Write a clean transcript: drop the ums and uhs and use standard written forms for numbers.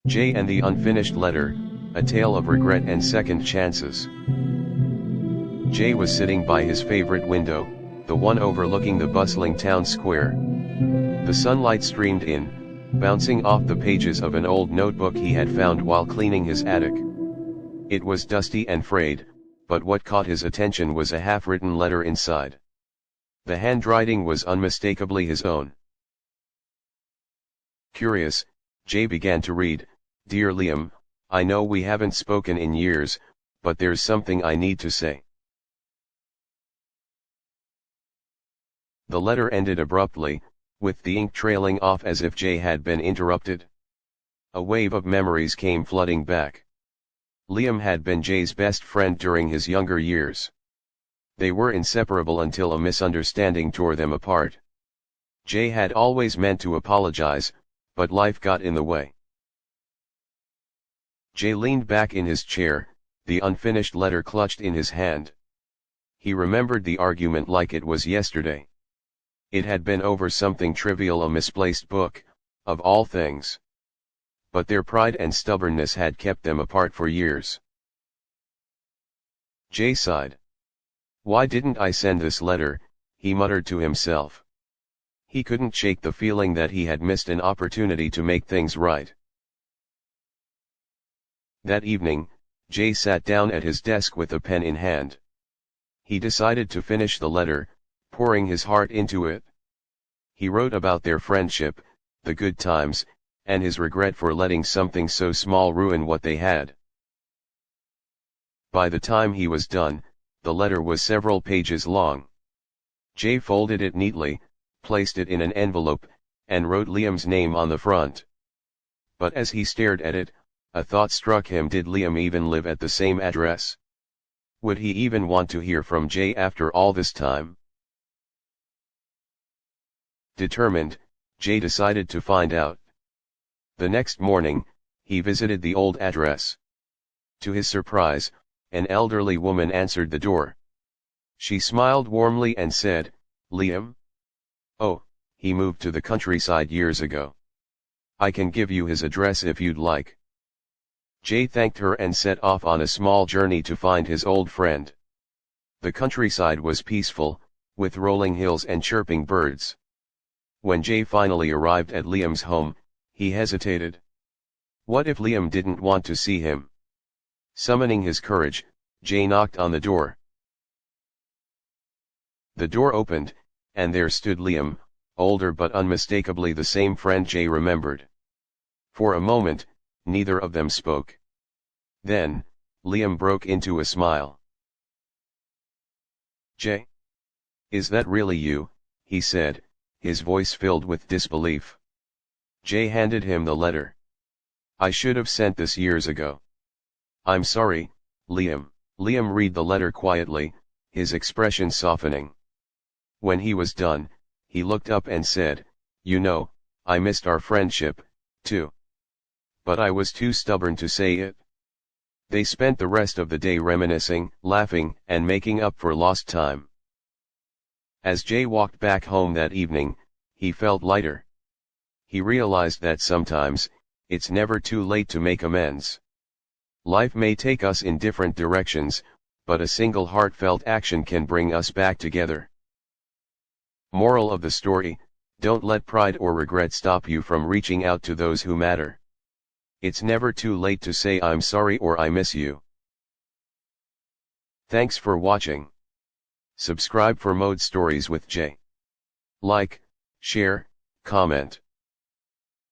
Jay and the Unfinished Letter, a tale of regret and second chances. Jay was sitting by his favorite window, the one overlooking the bustling town square. The sunlight streamed in, bouncing off the pages of an old notebook he had found while cleaning his attic. It was dusty and frayed, but what caught his attention was a half-written letter inside. The handwriting was unmistakably his own. Curious, Jay began to read, "Dear Liam, I know we haven't spoken in years, but there's something I need to say." The letter ended abruptly, with the ink trailing off as if Jay had been interrupted. A wave of memories came flooding back. Liam had been Jay's best friend during his younger years. They were inseparable until a misunderstanding tore them apart. Jay had always meant to apologize, but life got in the way. Jay leaned back in his chair, the unfinished letter clutched in his hand. He remembered the argument like it was yesterday. It had been over something trivial, a misplaced book, of all things. But their pride and stubbornness had kept them apart for years. Jay sighed. "Why didn't I send this letter?" he muttered to himself. He couldn't shake the feeling that he had missed an opportunity to make things right. That evening, Jay sat down at his desk with a pen in hand. He decided to finish the letter, pouring his heart into it. He wrote about their friendship, the good times, and his regret for letting something so small ruin what they had. By the time he was done, the letter was several pages long. Jay folded it neatly, placed it in an envelope, and wrote Liam's name on the front. But as he stared at it, a thought struck him. Did Liam even live at the same address? Would he even want to hear from Jay after all this time? Determined, Jay decided to find out. The next morning, he visited the old address. To his surprise, an elderly woman answered the door. She smiled warmly and said, "Liam? Oh, he moved to the countryside years ago. I can give you his address if you'd like." Jay thanked her and set off on a small journey to find his old friend. The countryside was peaceful, with rolling hills and chirping birds. When Jay finally arrived at Liam's home, he hesitated. What if Liam didn't want to see him? Summoning his courage, Jay knocked on the door. The door opened, and there stood Liam, older but unmistakably the same friend Jay remembered. For a moment, neither of them spoke. Then, Liam broke into a smile. "Jay? Is that really you?" he said, his voice filled with disbelief. Jay handed him the letter. "I should have sent this years ago. I'm sorry, Liam." Liam read the letter quietly, his expression softening. When he was done, he looked up and said, "You know, I missed our friendship, too. But I was too stubborn to say it." They spent the rest of the day reminiscing, laughing, and making up for lost time. As Jay walked back home that evening, he felt lighter. He realized that sometimes, it's never too late to make amends. Life may take us in different directions, but a single heartfelt action can bring us back together. Moral of the story: don't let pride or regret stop you from reaching out to those who matter. It's never too late to say I'm sorry or I miss you. Thanks for watching. Subscribe for more stories with Jay. Like, share, comment.